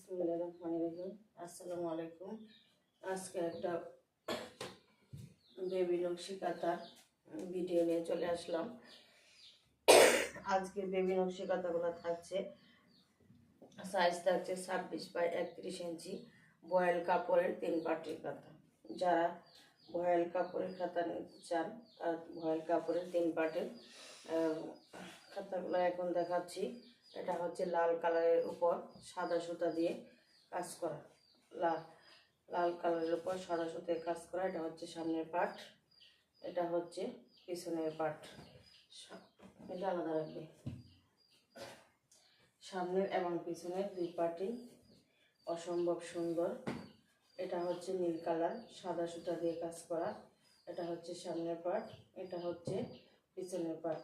বিসমিল্লাহির আসসালামু আলাইকুম। আজকে একটা বেবি নকশি কাঁথার ভিডিও নিয়ে চলে আসলাম। আজকে বেবি নকশি কাঁথাগুলো থাকছে, সাইজ থাকছে 26 বাই 31 ইঞ্চি, বয়েল কাপড়ের 3 পাটির কাঁথা। যারা বয়েল কাপড়ের কাঁথা নিতে চান তার বয়েল কাপড়ের 3 পাটের খাতাগুলো এখন দেখাচ্ছি। এটা হচ্ছে লাল কালারের উপর সাদা সুতা দিয়ে কাজ করা, লাল কালারের উপর সাদা সুতায় কাজ করা। এটা হচ্ছে সামনের পাট, এটা হচ্ছে পিছনের পাট। এটা আলাদা রাখবে। সামনের এবং পিছনের দুই পাটই অসম্ভব সুন্দর। এটা হচ্ছে নীল কালার, সাদা সুতা দিয়ে কাজ করা। এটা হচ্ছে সামনের পাট, এটা হচ্ছে পিছনের পাট।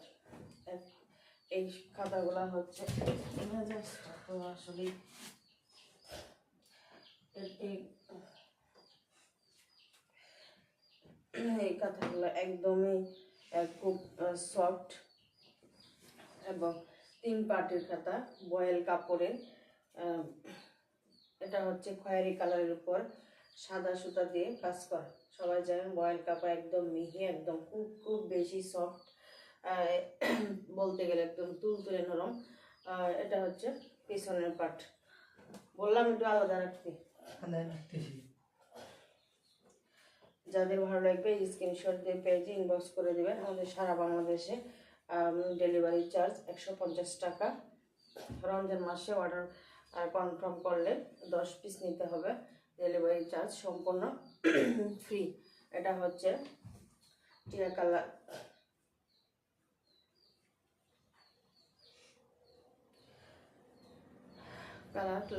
এই খাতাগুলো হচ্ছে আসলে এই কাঁথাগুলো একদমই খুব সফট এবং 3 পাটের খাতা, বয়েল কাপড়ের। এটা হচ্ছে খয়েরি কালারের উপর সাদা সুতা দিয়ে কাজ করা। সবাই জানেন বয়েল কাপড় একদম মিহি, একদম খুব খুব বেশি সফট, বলতে গেলে একদম তুলতুলে নরম। এটা হচ্ছে পিছনের পাট। বললাম একটু আলাদা রাখতে। যাদের ভালো লাগবে স্ক্রিনশট দিয়ে পেজে ইনবক্স করে দেবেন। আমাদের সারা বাংলাদেশে ডেলিভারি চার্জ 150 টাকা। রমজান মাসে অর্ডার কনফার্ম করলে 10 পিস নিতে হবে, ডেলিভারি চার্জ সম্পূর্ণ ফ্রি। এটা হচ্ছে টিয়া কালার,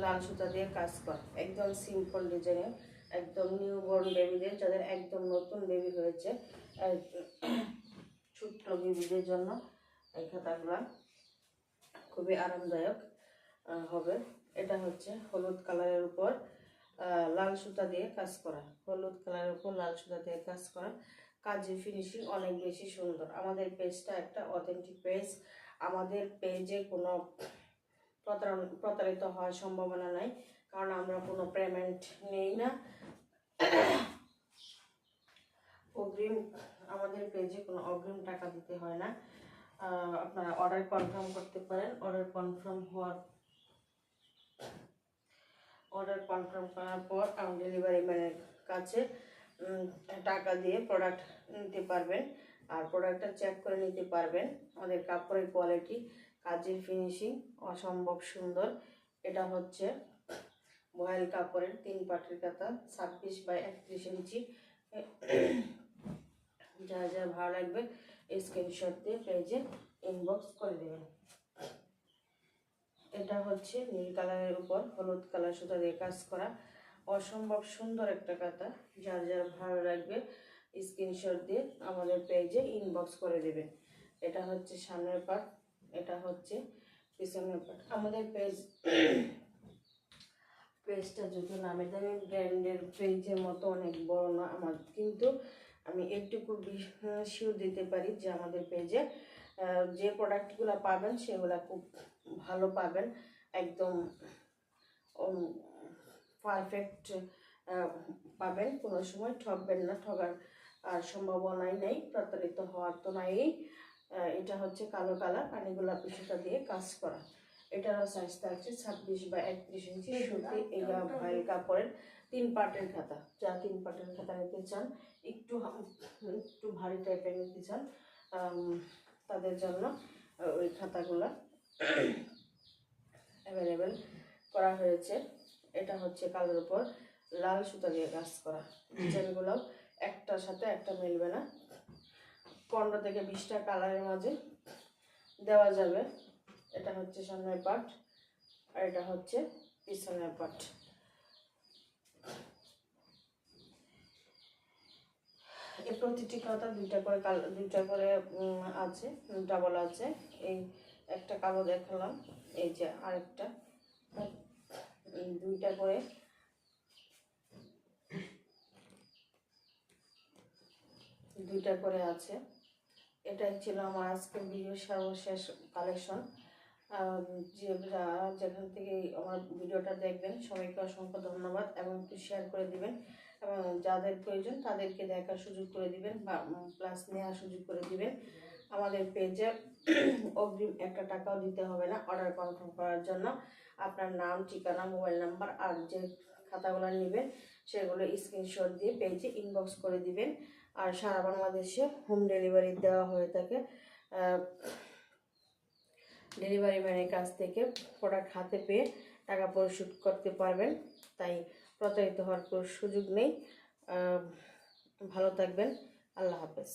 লাল সুতা দিয়ে কাজ কর, একদম সিম্পল ডিজাইনের, একদম নিউবর্ন বেবিদের, যাদের একদম নতুন বেবি হয়েছে, ছোট্ট বেবিদের জন্য এই খাতাগুলা খুবই আরামদায়ক হবে। এটা হচ্ছে হলুদ কালারের উপর লাল সুতা দিয়ে কাজ করা, হলুদ কালারের উপর লাল সুতা দিয়ে কাজ করা। কাজের ফিনিশিং অনেক বেশি সুন্দর। আমাদের পেজটা একটা অথেন্টিক পেজ। আমাদের পেজে কোনো প্রতারিত হওয়ার সম্ভাবনা নাই, কারণ আমরা কোনো পেমেন্ট নেই না, অগ্রিম। আমাদের পেজে কোনো অগ্রিম টাকা দিতে হয় না। আপনারা অর্ডার কনফার্ম করতে পারেন। অর্ডার কনফার্ম করার পর ডেলিভারি ম্যানের কাছে টাকা দিয়ে প্রোডাক্ট নিতে পারবেন, আর প্রোডাক্টটা চেক করে নিতে পারবেন। আমাদের কাপড়ের কোয়ালিটি, কাজের ফিনিশিং অসম্ভব সুন্দর। এটা হচ্ছে বয়েল কাপড়ের 3 পাটের কাঁথা, 26 বাই 31 ইঞ্চি। যার যার ভালো লাগবে স্ক্রিনশট দিয়ে পেজে ইনবক্স করে দেবেন। এটা হচ্ছে নীল কালারের উপর হলুদ কালার সুতা দিয়ে কাজ করা, অসম্ভব সুন্দর একটা কাঁথা। যার যার ভালো লাগবে স্ক্রিনশট দিয়ে আমাদের পেজে ইনবক্স করে দেবেন। এটা হচ্ছে সামনের পাট, এটা হচ্ছে পিছনের পাট। আমাদের পেজটা যদি নামে দামি ব্র্যান্ডের পেজের মতো অনেক বড় না আমার, কিন্তু আমি একটুকু শিওর দিতে পারি যে আমাদের পেজে যে প্রোডাক্টগুলো পাবেন সেগুলো খুব ভালো পাবেন, একদম পারফেক্ট পাবেন। কোনো সময় ঠকবেন না, ঠকার আর সম্ভাবনাই নেই, প্রতারিত হওয়ার তো নাই। এটা হচ্ছে কালো কালার পানি গোলাপি সুতা দিয়ে কাজ করা। এটারও সাইজ থাকছে 26 বাই 31 ইঞ্চি। সুতি এটা ভয়েল কাপড়ের 3 পাটের খাতা। যা 3 পাটের খাতা নিতে চান, একটু ভারী টাইপের নিতে চান, তাদের জন্য ওই খাতাগুলা অ্যাভেলেবেল করা হয়েছে। এটা হচ্ছে কালোর উপর লাল সুতা দিয়ে কাজ করা। ডিজাইনগুলো একটার সাথে একটা মিলবে না, 15 থেকে 20টা কালারের মাঝে দেওয়া যাবে। এটা হচ্ছে সামনের পাট, আর এটা হচ্ছে পিছনের পাট। এই প্রতিটি খাতা দুইটা করে আছে, ডাবল আছে। এই একটা কালো দেখালাম, এই যে আরেকটা, দুইটা করে আছে। এটাই ছিল আমার আজকের ভিডিও সর্বশেষ কালেকশন। যে যেখান থেকে আমার ভিডিওটা দেখবেন সবাইকে অসংখ্য ধন্যবাদ, এবং একটু শেয়ার করে দিবেন, এবং যাদের প্রয়োজন তাদেরকে দেখার সুযোগ করে দিবেন বা প্লাস নেওয়ার সুযোগ করে দিবেন। আমাদের পেজে অগ্রিম 1 টাকাও দিতে হবে না অর্ডার কনফার্ম করার জন্য। আপনার নাম, ঠিকানা, মোবাইল নাম্বার আর যে খাতাগুলো নেবেন সেগুলো স্ক্রিনশট দিয়ে পেজে ইনবক্স করে দিবেন। আর সারা বাংলাদেশে হোম ডেলিভারি দেওয়া হয়ে থাকে। ডেলিভারি ম্যানের কাছ থেকে প্রোডাক্ট হাতে পেয়ে টাকা পরিশোধ করতে পারবেন, তাই প্রতারিত হওয়ার কোনো সুযোগ নেই। ভালো থাকবেন, আল্লাহ হাফেজ।